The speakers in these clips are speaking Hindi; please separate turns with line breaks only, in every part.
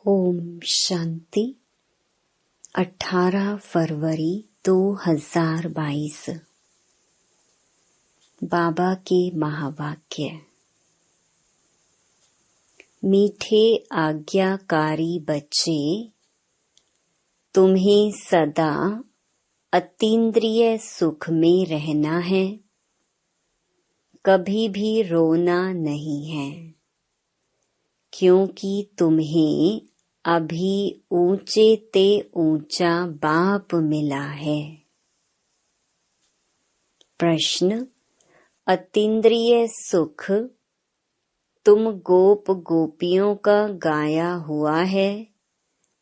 ओम शांति। 18 फरवरी 2022। बाबा के महावाक्य। मीठे आज्ञाकारी बच्चे, तुम्हें सदा अतीन्द्रिय सुख में रहना है, कभी भी रोना नहीं है, क्योंकि तुम्हें अभी ऊंचे ते ऊंचा बाप मिला है। प्रश्न। अतीन्द्रिय सुख तुम गोप गोपियों का गाया हुआ है,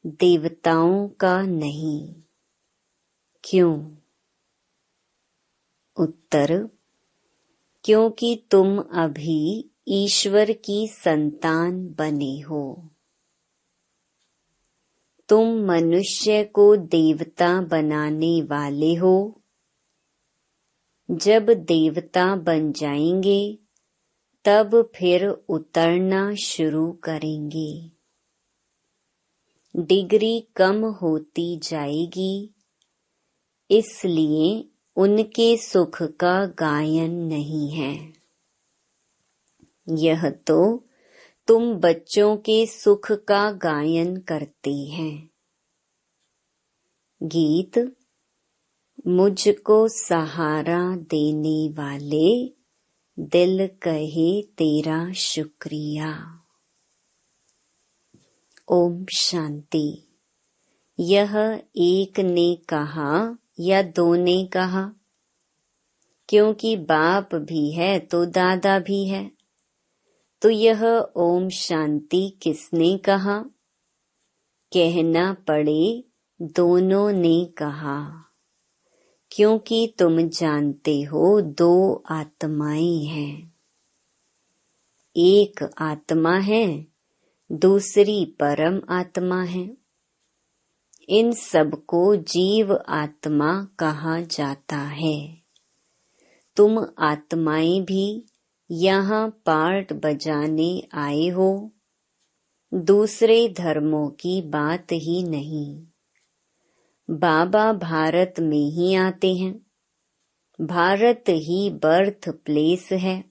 देवताओं का नहीं, क्यों? उत्तर। क्योंकि तुम अभी ईश्वर की संतान बने हो। तुम मनुष्य को देवता बनाने वाले हो। जब देवता बन जाएंगे तब फिर उतरना शुरू करेंगे। डिग्री कम होती जाएगी, इसलिए उनके सुख का गायन नहीं है। यह तो तुम बच्चों के सुख का गायन करते हैं। गीत। मुझको सहारा देने वाले, दिल कहे तेरा शुक्रिया। ओम शांति। यह एक ने कहा या दो ने कहा? क्योंकि बाप भी है तो दादा भी है, तो यह ओम शांति किसने कहा? कहना पड़े दोनों ने कहा, क्योंकि तुम जानते हो दो आत्माएं हैं। एक आत्मा है, दूसरी परम आत्मा है। इन सबको जीव आत्मा कहा जाता है। तुम आत्माएं भी यहाँ पार्ट बजाने आए हो, दूसरे धर्मों की बात ही नहीं। बाबा भारत में ही आते हैं, भारत ही बर्थ प्लेस है।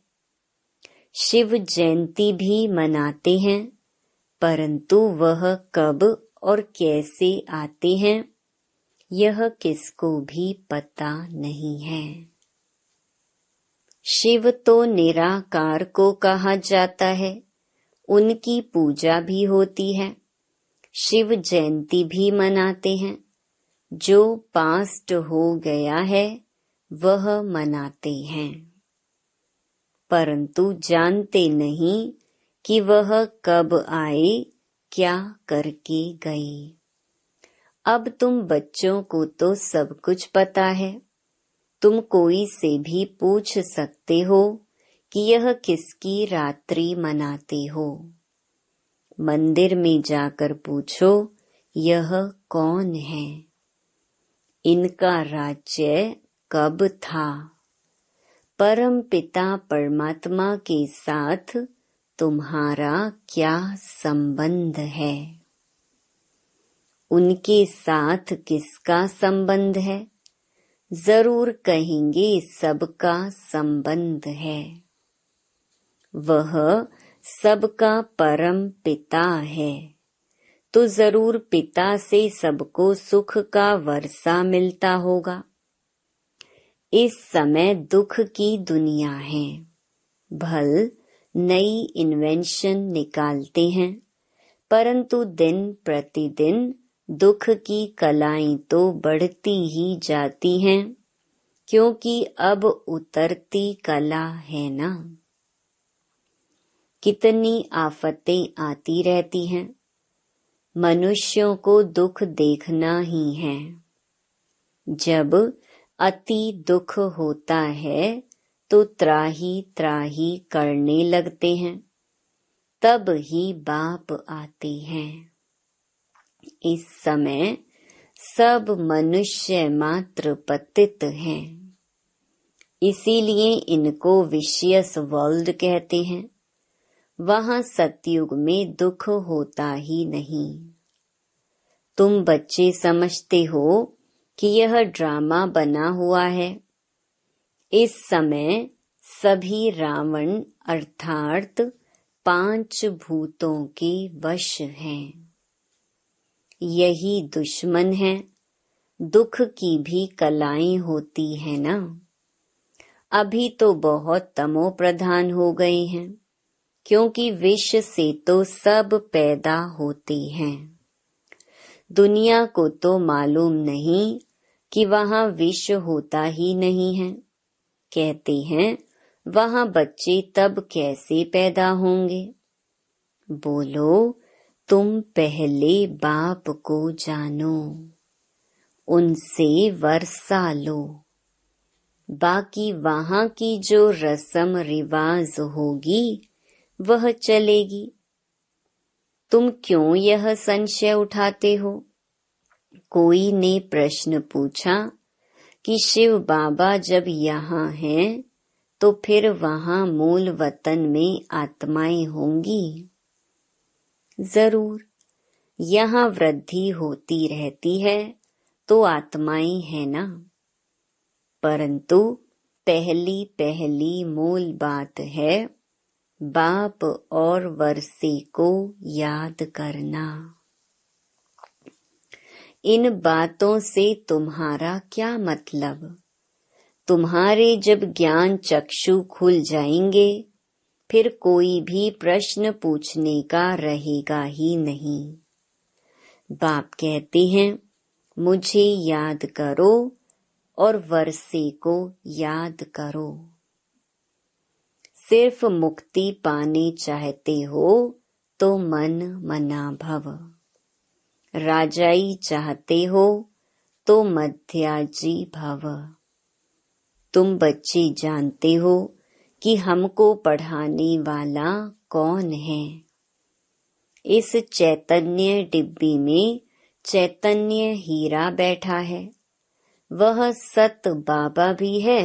शिव जयंती भी मनाते हैं, परंतु वह कब और कैसे आते हैं यह किसको भी पता नहीं है। शिव तो निराकार को कहा जाता है, उनकी पूजा भी होती है, शिव जयंती भी मनाते हैं। जो पास्ट हो गया है वह मनाते हैं, परंतु जानते नहीं कि वह कब आए, क्या करके गए। अब तुम बच्चों को तो सब कुछ पता है। तुम कोई से भी पूछ सकते हो कि यह किसकी रात्रि मनाते हो। मंदिर में जाकर पूछो यह कौन है, इनका राज्य कब था। परम पिता परमात्मा के साथ तुम्हारा क्या संबंध है? उनके साथ किसका संबंध है? जरूर कहेंगे सबका संबंध है। वह सबका परम पिता है, तो जरूर पिता से सबको सुख का वर्षा मिलता होगा। इस समय दुख की दुनिया है। भल नई इन्वेंशन निकालते हैं, परंतु दिन प्रतिदिन दुख की कलाएं तो बढ़ती ही जाती हैं, क्योंकि अब उतरती कला है ना। कितनी आफतें आती रहती हैं, मनुष्यों को दुख देखना ही है। जब अति दुख होता है तो त्राही त्राही करने लगते हैं, तब ही बाप आते हैं। इस समय सब मनुष्य मात्र पतित हैं, इसीलिए इनको विशियस वर्ल्ड कहते हैं। वहाँ सतयुग में दुख होता ही नहीं। तुम बच्चे समझते हो कि यह ड्रामा बना हुआ है। इस समय सभी रावण अर्थात 5 भूतों के वश हैं। यही दुश्मन है। दुख की भी कलाएं होती है ना। अभी तो बहुत तमो प्रधान हो गए हैं, क्योंकि विष से तो सब पैदा होते हैं। दुनिया को तो मालूम नहीं कि वहाँ विष होता ही नहीं है। कहते हैं वहाँ बच्चे तब कैसे पैदा होंगे। बोलो, तुम पहले बाप को जानो, उनसे वर्षा लो। बाकी वहाँ की जो रस्म रिवाज होगी वह चलेगी। तुम क्यों यह संशय उठाते हो? कोई ने प्रश्न पूछा कि शिव बाबा जब यहाँ हैं तो फिर वहाँ मूल वतन में आत्माएं होंगी। जरूर, यहाँ वृद्धि होती रहती है तो आत्माएं हैं ना। परंतु पहली मूल बात है बाप और वर्षे को याद करना। इन बातों से तुम्हारा क्या मतलब? तुम्हारे जब ज्ञान चक्षु खुल जाएंगे फिर कोई भी प्रश्न पूछने का रहेगा ही नहीं। बाप कहते हैं मुझे याद करो और वर्षे को याद करो। सिर्फ मुक्ति पाने चाहते हो तो मन मना भव। राजाई चाहते हो तो मध्याजी भव। तुम बच्चे जानते हो कि हमको पढ़ाने वाला कौन है। इस चैतन्य डिब्बी में चैतन्य हीरा बैठा है। वह सत बाबा भी है,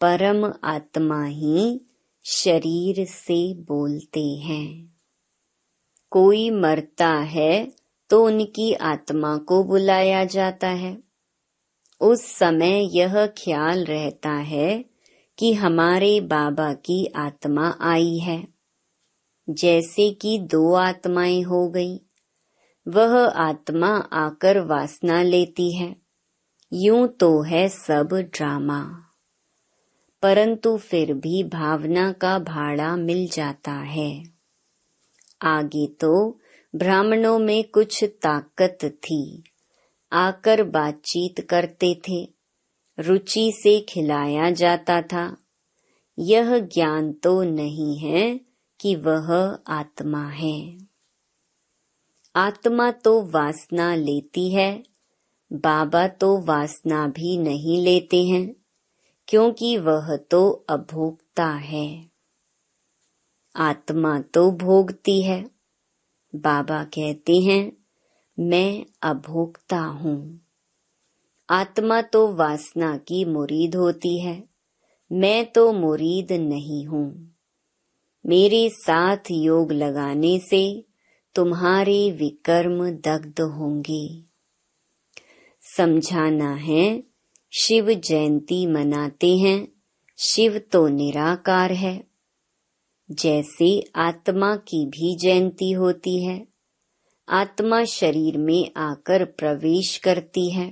परम आत्मा ही शरीर से बोलते हैं। कोई मरता है तो उनकी आत्मा को बुलाया जाता है। उस समय यह ख्याल रहता है कि हमारे बाबा की आत्मा आई है। जैसे कि 2 आत्माएं हो गई। वह आत्मा आकर वासना लेती है। यूं तो है सब ड्रामा, परंतु फिर भी भावना का भाड़ा मिल जाता है। आगे तो ब्राह्मणों में कुछ ताकत थी, आकर बातचीत करते थे, रुचि से खिलाया जाता था। यह ज्ञान तो नहीं है कि वह आत्मा है। आत्मा तो वासना लेती है, बाबा तो वासना भी नहीं लेते हैं, क्योंकि वह तो अभोक्ता है। आत्मा तो भोगती है। बाबा कहते हैं मैं अभोक्ता हूँ। आत्मा तो वासना की मुरीद होती है, मैं तो मुरीद नहीं हूँ। मेरे साथ योग लगाने से तुम्हारे विकर्म दग्ध होंगे। समझाना है, शिव जयंती मनाते हैं। शिव तो निराकार है। जैसे आत्मा की भी जयंती होती है। आत्मा शरीर में आकर प्रवेश करती है।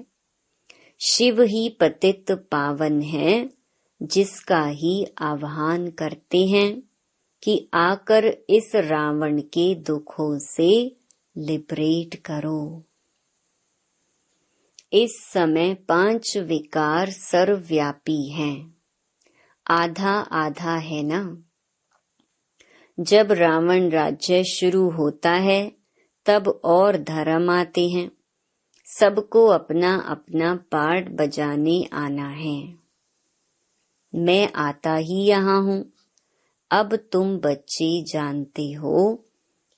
शिव ही पतित पावन है, जिसका ही आह्वान करते हैं कि आकर इस रावण के दुखों से लिबरेट करो। इस समय 5 विकार सर्वव्यापी हैं। आधा आधा है ना। जब रावण राज्य शुरू होता है तब और धर्म आते हैं। सबको अपना अपना पार्ट बजाने आना है। मैं आता ही यहाँ हूँ। अब तुम बच्चे जानते हो,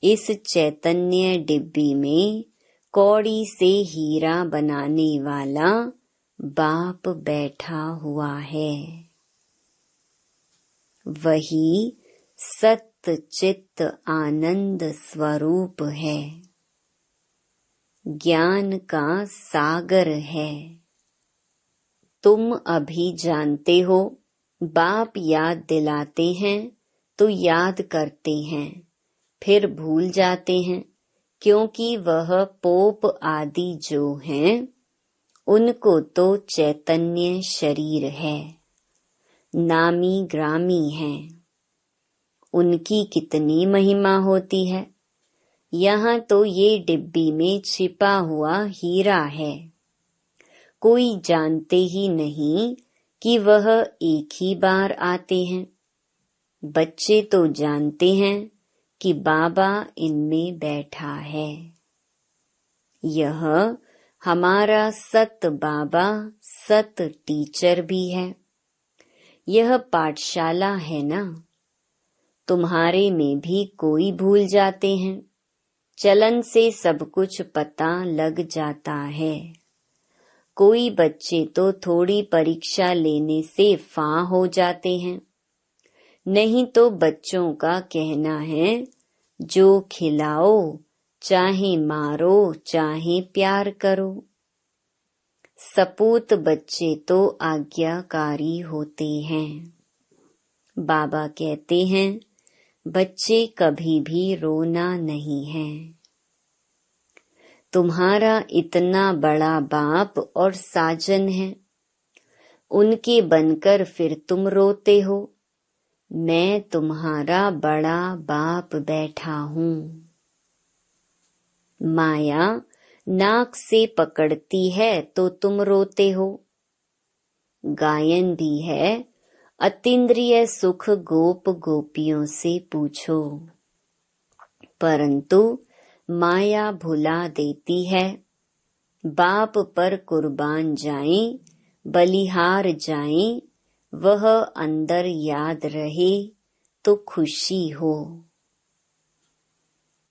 इस चैतन्य डिब्बी में कौड़ी से हीरा बनाने वाला बाप बैठा हुआ है। वही सत चित्त आनंद स्वरूप है, ज्ञान का सागर है। तुम अभी जानते हो, बाप याद दिलाते हैं तो याद करते हैं, फिर भूल जाते हैं, क्योंकि वह पोप आदि जो हैं, उनको तो चैतन्य शरीर है, नामी ग्रामी है। उनकी कितनी महिमा होती है। यहाँ तो ये डिब्बी में छिपा हुआ हीरा है, कोई जानते ही नहीं कि वह एक ही बार आते हैं। बच्चे तो जानते हैं कि बाबा इनमें बैठा है। यह हमारा सत बाबा सत टीचर भी है। यह पाठशाला है ना। तुम्हारे में भी कोई भूल जाते हैं, चलन से सब कुछ पता लग जाता है। कोई बच्चे तो थोड़ी परीक्षा लेने से फां हो जाते हैं, नहीं तो बच्चों का कहना है जो खिलाओ, चाहे मारो चाहे प्यार करो। सपूत बच्चे तो आज्ञाकारी होते हैं। बाबा कहते हैं बच्चे कभी भी रोना नहीं है। तुम्हारा इतना बड़ा बाप और साजन है, उनके बनकर फिर तुम रोते हो। मैं तुम्हारा बड़ा बाप बैठा हूँ। माया नाक से पकड़ती है तो तुम रोते हो। गायन भी है, अतीन्द्रिय सुख गोप गोपियों से पूछो। परंतु माया भुला देती है। बाप पर कुर्बान जाएं, बलिहार जाएं, वह अंदर याद रहे तो खुशी हो।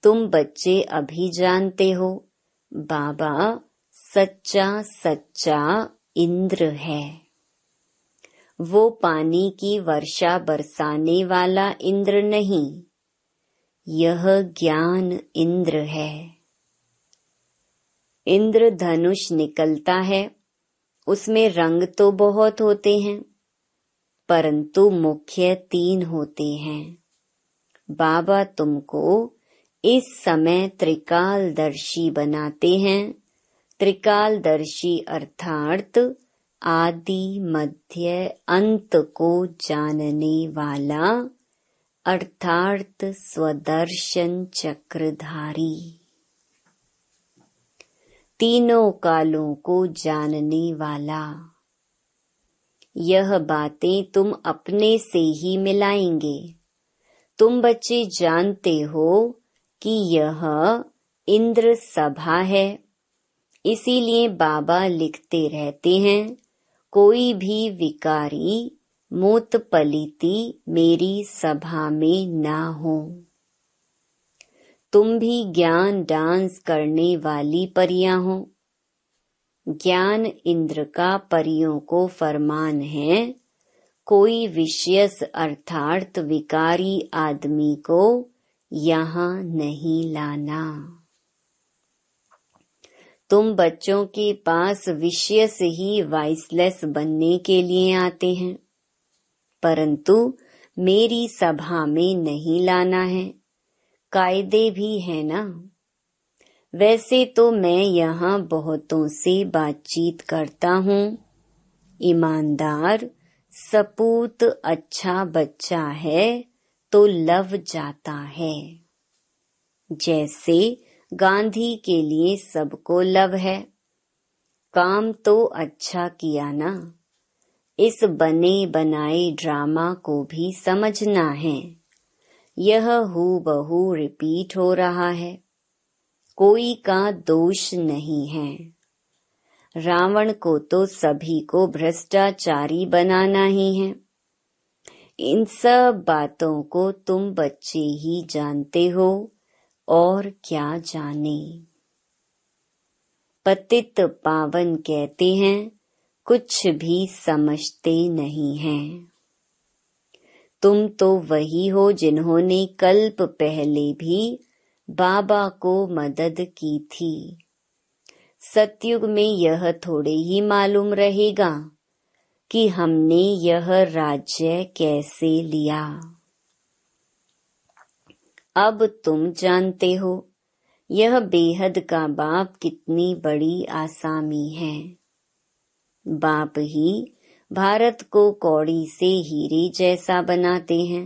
तुम बच्चे अभी जानते हो, बाबा सच्चा सच्चा इंद्र है। वो पानी की वर्षा बरसाने वाला इंद्र नहीं, यह ज्ञान इंद्र है। इंद्र धनुष निकलता है, उसमें रंग तो बहुत होते हैं, परंतु मुख्य 3 होते हैं। बाबा तुमको इस समय त्रिकालदर्शी बनाते हैं। त्रिकालदर्शी अर्थात आदि मध्य अंत को जानने वाला, अर्थात स्वदर्शन चक्रधारी। तीनों कालों को जानने वाला। यह बातें तुम अपने से ही मिलाएंगे। तुम बच्चे जानते हो कि यह इंद्र सभा है, इसीलिए बाबा लिखते रहते हैं कोई भी विकारी मूत पलीती मेरी सभा में ना हो। तुम भी ज्ञान डांस करने वाली परियां हो। ज्ञान इंद्र का परियों को फरमान है, कोई विषयस अर्थात विकारी आदमी को यहाँ नहीं लाना। तुम बच्चों के पास विषयस ही वाइसलेस बनने के लिए आते हैं, परंतु मेरी सभा में नहीं लाना है। कायदे भी है ना। वैसे तो मैं यहाँ बहुतों से बातचीत करता हूँ। ईमानदार सपूत अच्छा बच्चा है तो लव जाता है। जैसे गांधी के लिए सबको लव है। काम तो अच्छा किया ना। इस बने बनाए ड्रामा को भी समझना है। यह हूबहू रिपीट हो रहा है, कोई का दोष नहीं है। रावण को तो सभी को भ्रष्टाचारी बनाना ही है। इन सब बातों को तुम बच्चे ही जानते हो और क्या जाने। पतित पावन कहते हैं कुछ भी समझते नहीं हैं। तुम तो वही हो जिन्होंने कल्प पहले भी बाबा को मदद की थी। सतयुग में यह थोड़े ही मालूम रहेगा कि हमने यह राज्य कैसे लिया। अब तुम जानते हो यह बेहद का बाप कितनी बड़ी आसामी है। बाप ही भारत को कौड़ी से हीरे जैसा बनाते हैं।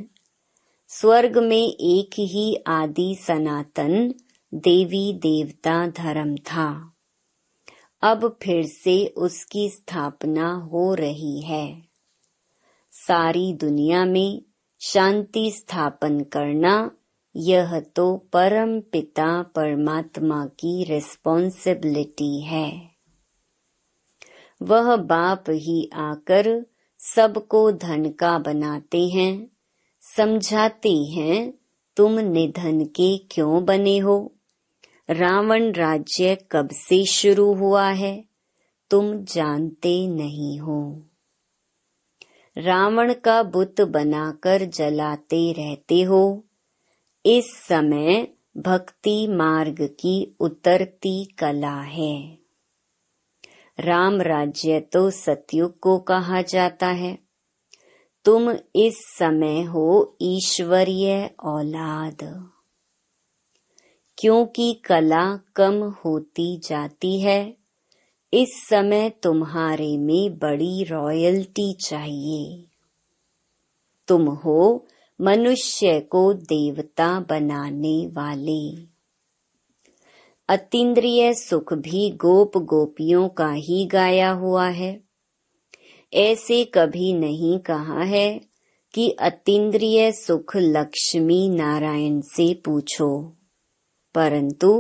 स्वर्ग में एक ही आदि सनातन देवी देवता धर्म था। अब फिर से उसकी स्थापना हो रही है। सारी दुनिया में शांति स्थापन करना यह तो परम पिता परमात्मा की रिस्पॉन्सिबिलिटी है। वह बाप ही आकर सबको धन का बनाते हैं, समझाते हैं तुम निधन के क्यों बने हो। रावण राज्य कब से शुरू हुआ है तुम जानते नहीं हो। रावण का बुत बनाकर जलाते रहते हो। इस समय भक्ति मार्ग की उतरती कला है। राम राज्य तो सतयुग को कहा जाता है। तुम इस समय हो ईश्वरीय औलाद। क्योंकि कला कम होती जाती है, इस समय तुम्हारे में बड़ी रॉयल्टी चाहिए। तुम हो मनुष्य को देवता बनाने वाले। अतीन्द्रिय सुख भी गोप गोपियों का ही गाया हुआ है। ऐसे कभी नहीं कहा है कि अतीन्द्रिय सुख लक्ष्मी नारायण से पूछो, परंतु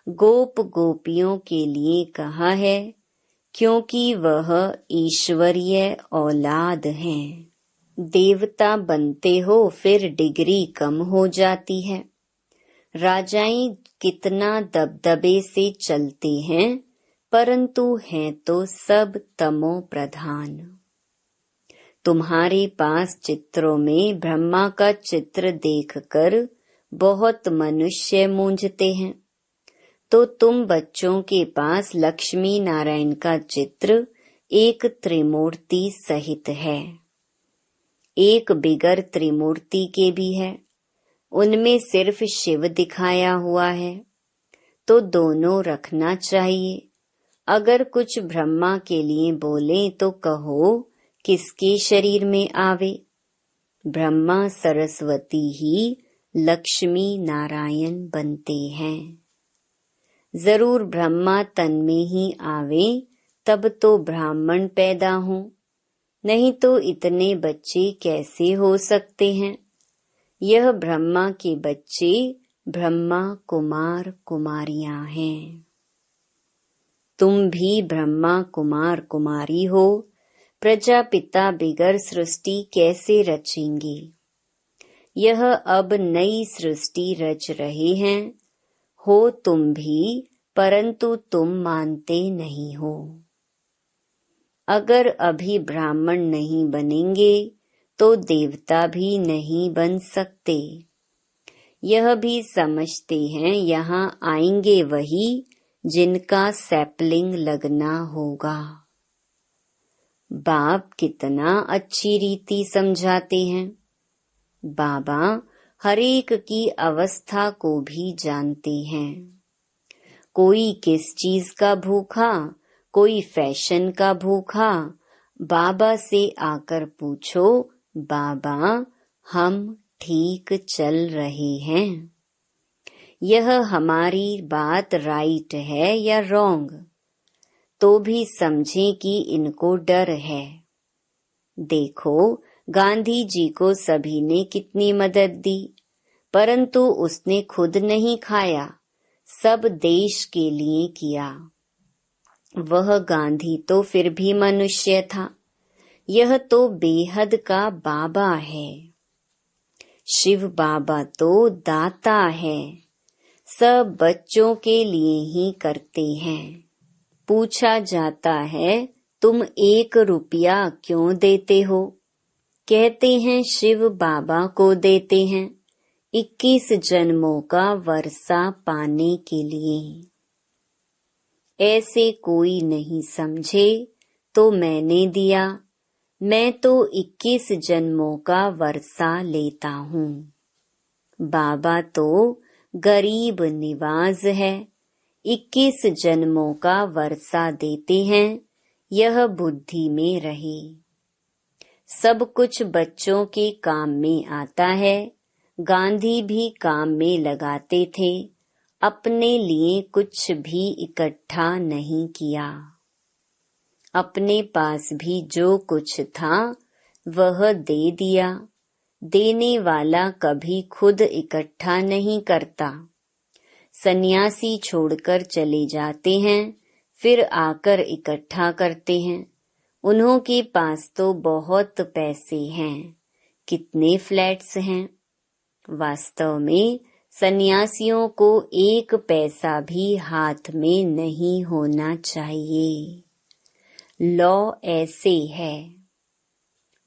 गोप गोपियों के लिए कहा है क्योंकि वह ईश्वरीय औलाद हैं। देवता बनते हो फिर डिग्री कम हो जाती है। राजाएं कितना दबदबे से चलते हैं, परंतु हैं तो सब तमो प्रधान। तुम्हारे पास चित्रों में ब्रह्मा का चित्र देखकर बहुत मनुष्य मूंझते हैं, तो तुम बच्चों के पास लक्ष्मी नारायण का चित्र एक त्रिमूर्ति सहित है। एक बिगर त्रिमूर्ति के भी है, उनमें सिर्फ शिव दिखाया हुआ है, तो दोनों रखना चाहिए। अगर कुछ ब्रह्मा के लिए बोले तो कहो किसके शरीर में आवे। ब्रह्मा सरस्वती ही लक्ष्मी नारायण बनते हैं। जरूर ब्रह्मा तन में ही आवे तब तो ब्राह्मण पैदा हो, नहीं तो इतने बच्चे कैसे हो सकते हैं। यह ब्रह्मा के बच्चे ब्रह्मा कुमार कुमारियां हैं। तुम भी ब्रह्मा कुमार कुमारी हो। प्रजापिता बिगर सृष्टि कैसे रचेंगे। यह अब नई सृष्टि रच रहे हैं। हो तुम भी, परंतु तुम मानते नहीं हो। अगर अभी ब्राह्मण नहीं बनेंगे तो देवता भी नहीं बन सकते। यह भी समझते हैं यहाँ आएंगे वही जिनका सैपलिंग लगना होगा। बाप कितना अच्छी रीति समझाते हैं। बाबा हरेक की अवस्था को भी जानते हैं। कोई किस चीज का भूखा, कोई फैशन का भूखा, बाबा से आकर पूछो, बाबा हम ठीक चल रहे हैं। यह हमारी बात राइट है या रॉन्ग, तो भी समझें कि इनको डर है। देखो गांधी जी को सभी ने कितनी मदद दी, परंतु उसने खुद नहीं खाया, सब देश के लिए किया। वह गांधी तो फिर भी मनुष्य था। यह तो बेहद का बाबा है। शिव बाबा तो दाता है, सब बच्चों के लिए ही करते हैं। पूछा जाता है तुम 1 रुपया क्यों देते हो, कहते हैं शिव बाबा को देते हैं 21 जन्मों का वर्षा पाने के लिए। ऐसे कोई नहीं समझे तो मैंने दिया, मैं तो 21 जन्मों का वर्षा लेता हूँ। बाबा तो गरीब निवाज है, 21 जन्मों का वर्षा देते हैं, यह बुद्धि में रहे। सब कुछ बच्चों के काम में आता है। गांधी भी काम में लगाते थे, अपने लिए कुछ भी इकट्ठा नहीं किया। अपने पास भी जो कुछ था वह दे दिया। देने वाला कभी खुद इकट्ठा नहीं करता। सन्यासी छोड़कर चले जाते हैं, फिर आकर इकट्ठा करते हैं। उन्हों के पास तो बहुत पैसे हैं, कितने फ्लैट्स हैं। वास्तव में सन्यासियों को 1 पैसा भी हाथ में नहीं होना चाहिए। लॉ ऐसे है।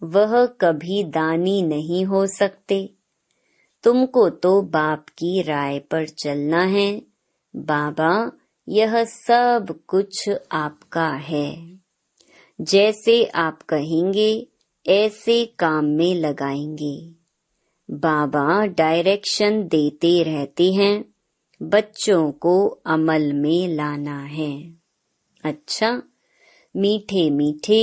वह कभी दानी नहीं हो सकते। तुमको तो बाप की राय पर चलना है। बाबा, यह सब कुछ आपका है। जैसे आप कहेंगे ऐसे काम में लगाएंगे। बाबा डायरेक्शन देते रहते हैं, बच्चों को अमल में लाना है। अच्छा, मीठे मीठे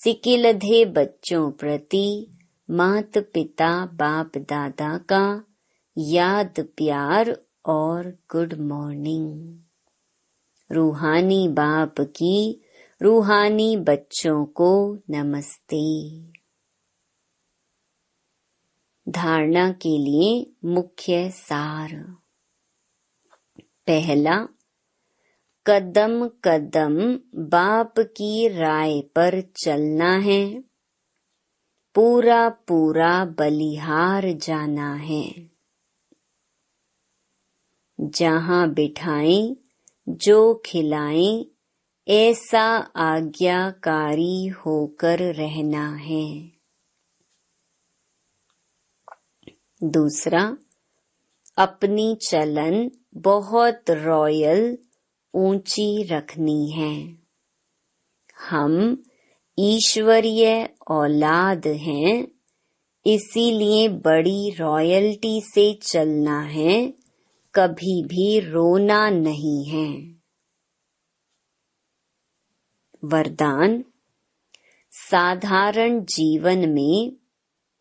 सिकिलधे बच्चों प्रति मात पिता बाप दादा का याद प्यार और गुड मॉर्निंग। रूहानी बाप की रूहानी बच्चों को नमस्ते। धारणा के लिए मुख्य सार। पहला, कदम कदम बाप की राय पर चलना है। पूरा पूरा बलिहार जाना है। जहाँ बिठाएं, जो खिलाएं, ऐसा आज्ञाकारी होकर रहना है। दूसरा, अपनी चलन बहुत रॉयल ऊंची रखनी है। हम ईश्वरीय औलाद हैं, इसीलिए बड़ी रॉयल्टी से चलना है, कभी भी रोना नहीं है। वरदान, साधारण जीवन में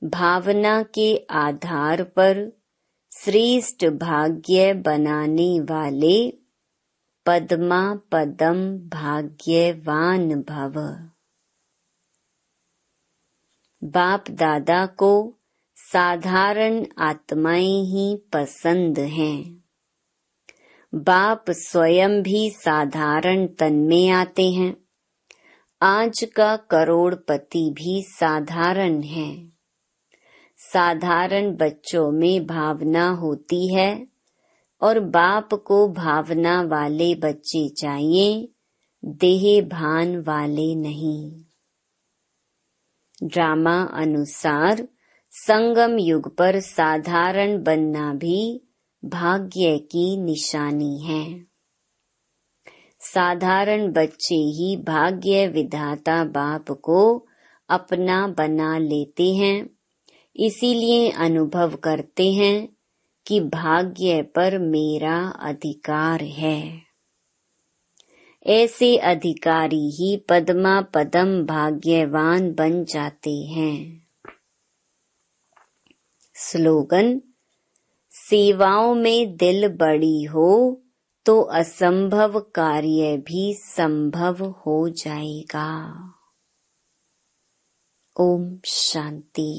भावना के आधार पर श्रेष्ठ भाग्य बनाने वाले पद्मा पदम भाग्यवान भव। बाप दादा को साधारण आत्माएं ही पसंद हैं। बाप स्वयं भी साधारण तन में आते हैं। आज का करोड़पति भी साधारण है। साधारण बच्चों में भावना होती है और बाप को भावना वाले बच्चे चाहिए, देह भान वाले नहीं। ड्रामा अनुसार संगम युग पर साधारण बनना भी भाग्य की निशानी है। साधारण बच्चे ही भाग्य विधाता बाप को अपना बना लेते हैं, इसीलिए अनुभव करते हैं कि भाग्य पर मेरा अधिकार है। ऐसे अधिकारी ही पद्मा पदम भाग्यवान बन जाते हैं। स्लोगन, सेवाओं में दिल बड़ी हो तो असंभव कार्य भी संभव हो जाएगा। Om Shanti.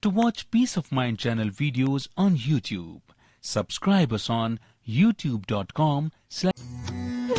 To watch Peace of Mind channel videos on YouTube, subscribe us on youtube.com/.